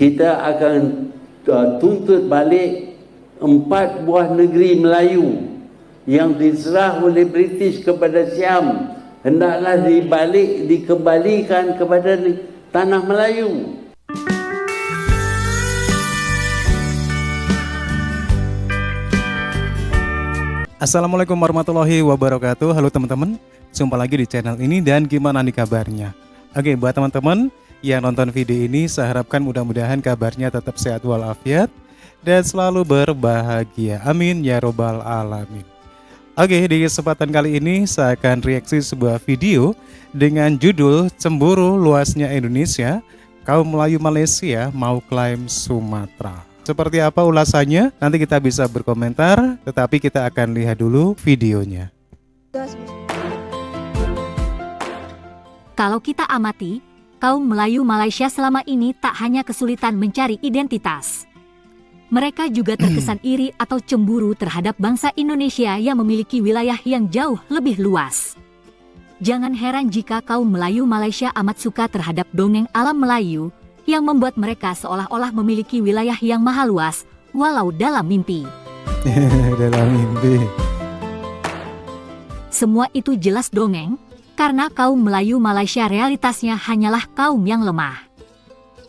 kita akan tuntut balik 4 buah negeri Melayu yang diserah oleh British kepada Siam, hendaklah dikembalikan kepada tanah Melayu. Assalamualaikum warahmatullahi wabarakatuh. Halo teman-teman, jumpa lagi di channel ini dan gimana nih kabarnya? Oke, buat teman-teman yang nonton video ini, saya harapkan mudah-mudahan kabarnya tetap sehat walafiat dan selalu berbahagia. Amin ya robbal alamin. Oke, di kesempatan kali ini saya akan reaksi sebuah video dengan judul Cemburu Luasnya Indonesia, Kaum Melayu Malaysia Mau Klaim Sumatera. Seperti apa ulasannya? Nanti kita bisa berkomentar, tetapi kita akan lihat dulu videonya. Kalau kita amati, kaum Melayu Malaysia selama ini tak hanya kesulitan mencari identitas. Mereka juga terkesan iri atau cemburu terhadap bangsa Indonesia yang memiliki wilayah yang jauh lebih luas. Jangan heran jika kaum Melayu Malaysia amat suka terhadap dongeng alam Melayu yang membuat mereka seolah-olah memiliki wilayah yang maha luas, walau dalam mimpi. Dalam mimpi. Semua itu jelas dongeng, karena kaum Melayu Malaysia realitasnya hanyalah kaum yang lemah.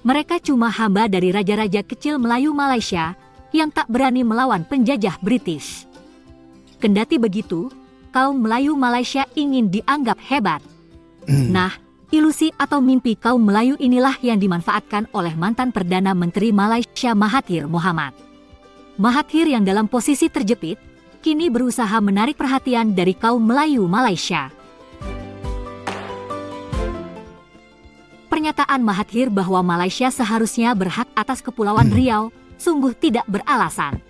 Mereka cuma hamba dari raja-raja kecil Melayu Malaysia yang tak berani melawan penjajah British. Kendati begitu, kaum Melayu Malaysia ingin dianggap hebat. Nah, ilusi atau mimpi kaum Melayu inilah yang dimanfaatkan oleh mantan Perdana Menteri Malaysia Mahathir Mohamad. Mahathir yang dalam posisi terjepit, kini berusaha menarik perhatian dari kaum Melayu Malaysia. Pernyataan Mahathir bahwa Malaysia seharusnya berhak atas Kepulauan Riau sungguh tidak beralasan.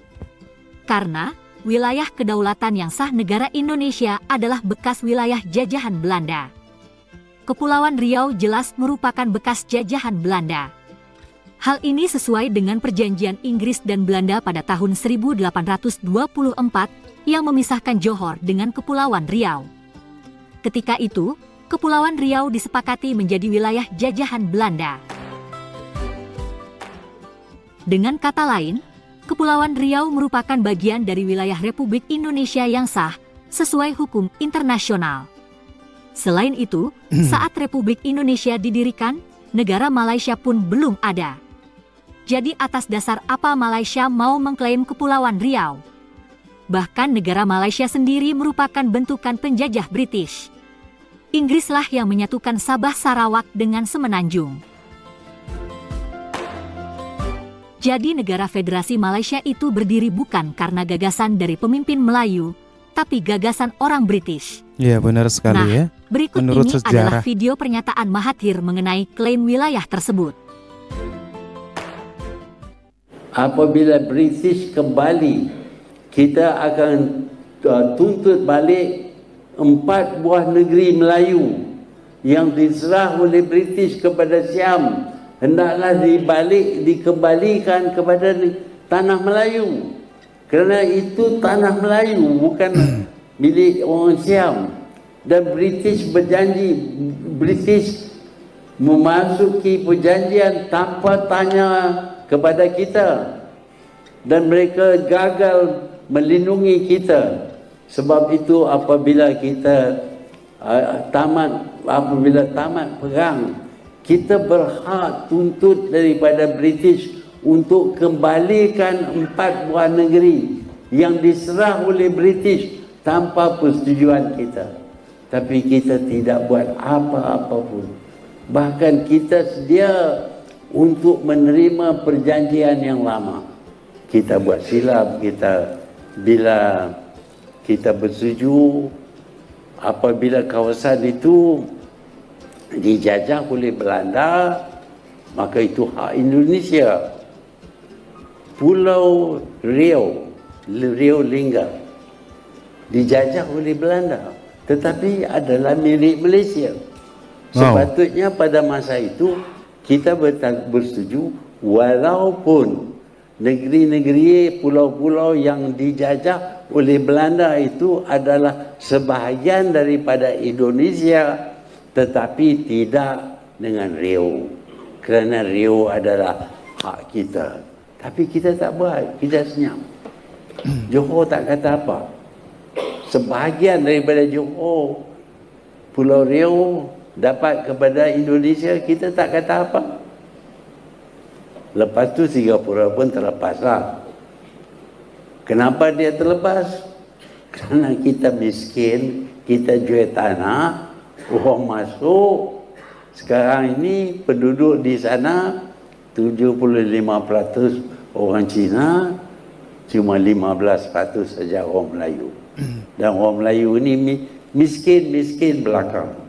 Karena wilayah kedaulatan yang sah negara Indonesia adalah bekas wilayah jajahan Belanda. Kepulauan Riau jelas merupakan bekas jajahan Belanda. Hal ini sesuai dengan perjanjian Inggris dan Belanda pada tahun 1824 yang memisahkan Johor dengan Kepulauan Riau. Ketika itu, Kepulauan Riau disepakati menjadi wilayah jajahan Belanda. Dengan kata lain, Kepulauan Riau merupakan bagian dari wilayah Republik Indonesia yang sah sesuai hukum internasional. Selain itu, saat Republik Indonesia didirikan, negara Malaysia pun belum ada. Jadi atas dasar apa Malaysia mau mengklaim Kepulauan Riau? Bahkan negara Malaysia sendiri merupakan bentukan penjajah British. Inggrislah yang menyatukan Sabah Sarawak dengan Semenanjung. Jadi negara Federasi Malaysia itu berdiri bukan karena gagasan dari pemimpin Melayu, tapi gagasan orang British. Ya, benar sekali ya. Berikut menurut ini sejarah adalah video pernyataan Mahathir mengenai klaim wilayah tersebut. Apabila British kembali, kita akan tuntut balik 4 buah negeri Melayu yang diserah oleh British kepada Siam, hendaklah dikembalikan kepada tanah Melayu. Kerana itu tanah Melayu, bukan milik orang Siam. Dan British berjanji, British memasuki perjanjian tanpa tanya kepada kita. Dan mereka gagal melindungi kita. Sebab itu apabila tamat perang, kita berhak tuntut daripada British untuk kembalikan 4 buah negeri yang diserah oleh British tanpa persetujuan kita. Tapi kita tidak buat apa-apa pun. Bahkan kita sedia untuk menerima perjanjian yang lama. Kita buat silap, bila kita bersetuju apabila kawasan itu dijajah oleh Belanda, maka itu hak Indonesia. Pulau Riau Lingga dijajah oleh Belanda, tetapi adalah milik Malaysia. Sepatutnya pada masa itu kita bersetuju, walaupun negeri-negeri, pulau-pulau yang dijajah oleh Belanda itu adalah sebahagian daripada Indonesia, tetapi tidak dengan Riau. Kerana Riau adalah hak kita. Tapi kita tak buat, kita senyap. Johor tak kata apa. Sebahagian daripada Johor, Pulau Riau dapat kepada Indonesia, kita tak kata apa. Lepas tu Singapura pun terlepaslah. Kenapa dia terlepas? Kerana kita miskin, kita jual tanah, orang masuk. Sekarang ini penduduk di sana 75% orang Cina, cuma 15% saja orang Melayu. Dan orang Melayu ini miskin belakang.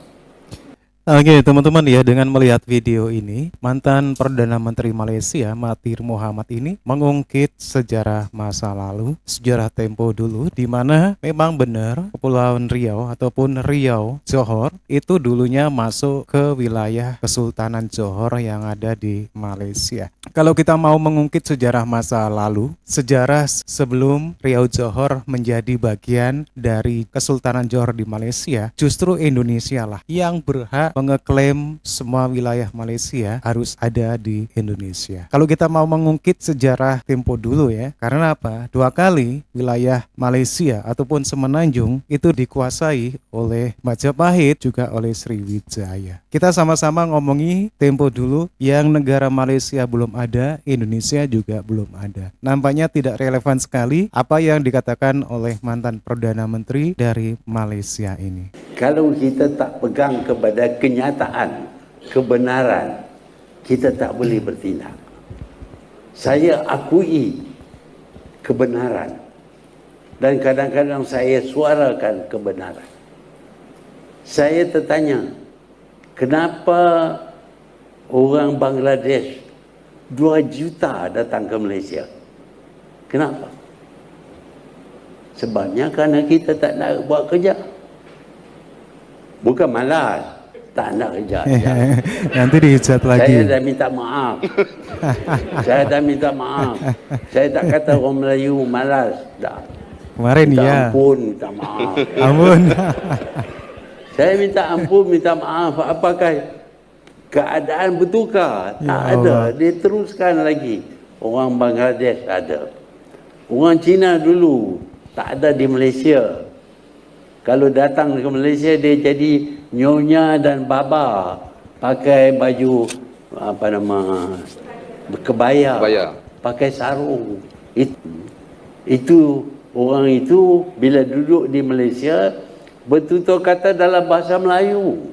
Oke teman-teman ya, dengan melihat video ini, mantan Perdana Menteri Malaysia Mahathir Mohamad ini mengungkit sejarah masa lalu, sejarah tempo dulu, di mana memang benar Kepulauan Riau ataupun Riau Johor itu dulunya masuk ke wilayah Kesultanan Johor yang ada di Malaysia. Kalau kita mau mengungkit sejarah masa lalu, sejarah sebelum Riau Johor menjadi bagian dari Kesultanan Johor di Malaysia, justru Indonesia lah yang berhak mengeklaim semua wilayah Malaysia harus ada di Indonesia. Kalau kita mau mengungkit sejarah tempo dulu ya, karena apa? 2 kali wilayah Malaysia ataupun Semenanjung itu dikuasai oleh Majapahit juga oleh Sriwijaya. Kita sama-sama ngomongi tempo dulu yang negara Malaysia belum ada, Indonesia juga belum ada. Nampaknya tidak relevan sekali apa yang dikatakan oleh mantan Perdana Menteri dari Malaysia ini. Kalau kita tak pegang kepada kenyataan, kebenaran, kita tak boleh bertindak. Saya akui kebenaran dan kadang-kadang saya suarakan kebenaran. Saya tertanya, kenapa orang Bangladesh 2 juta datang ke Malaysia? Kenapa? Sebabnya kerana kita tak nak buat kerja. Bukan malas, tak nak kerja. Nanti dihujat lagi. Saya dah minta maaf. Saya dah minta maaf. Saya tak kata orang Melayu malas. Dah. Kemarin minta ya. ampun, minta maaf. Ampun. Saya minta ampun, minta maaf. Apakah keadaan bertukar? Tak Ya ada. Allah. Dia teruskan lagi. Orang Bangladesh ada. Orang Cina dulu tak ada di Malaysia. Kalau datang ke Malaysia, dia jadi nyonya dan baba, pakai baju apa nama, kebaya, pakai sarung. Itu orang itu bila duduk di Malaysia bertutur kata dalam bahasa Melayu,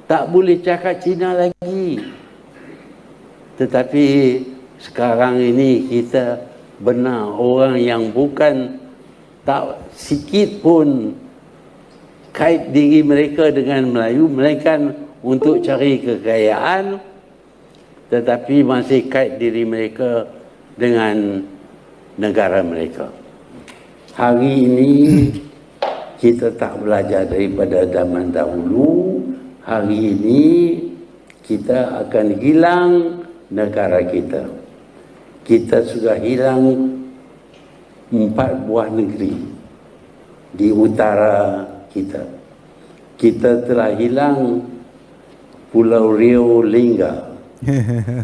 tak boleh cakap Cina lagi. Tetapi sekarang ini kita benar orang yang bukan tak sikit pun kait diri mereka dengan Melayu, melainkan untuk cari kekayaan, tetapi masih kait diri mereka dengan negara mereka. Hari ini kita tak belajar daripada zaman dahulu. Hari ini kita akan hilang negara kita. Kita sudah hilang 4 buah negeri di utara kita. Kita telah hilang Pulau Riau Lingga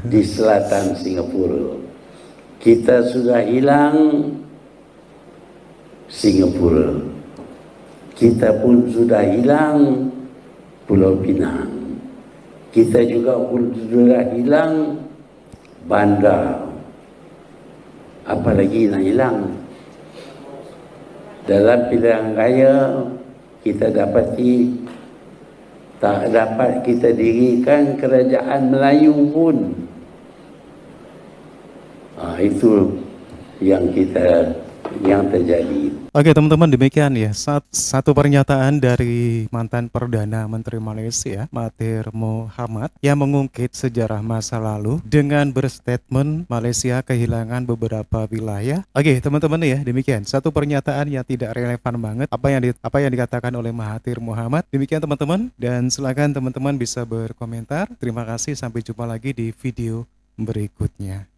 di selatan Singapura. Kita sudah hilang Singapura. Kita pun sudah hilang Pulau Pinang. Kita juga pun sudah hilang Banda. Apa lagi nak hilang? Dalam pilihan raya kita dapati tak dapat kita dirikan kerajaan Melayu pun. Itu yang terjadi. Oke teman-teman, demikian ya satu pernyataan dari mantan Perdana Menteri Malaysia Mahathir Mohamad yang mengungkit sejarah masa lalu dengan berstatement Malaysia kehilangan beberapa wilayah. Oke teman-teman ya, demikian satu pernyataan yang tidak relevan banget apa yang dikatakan oleh Mahathir Mohamad. Demikian teman-teman, dan silakan teman-teman bisa berkomentar. Terima kasih, sampai jumpa lagi di video berikutnya.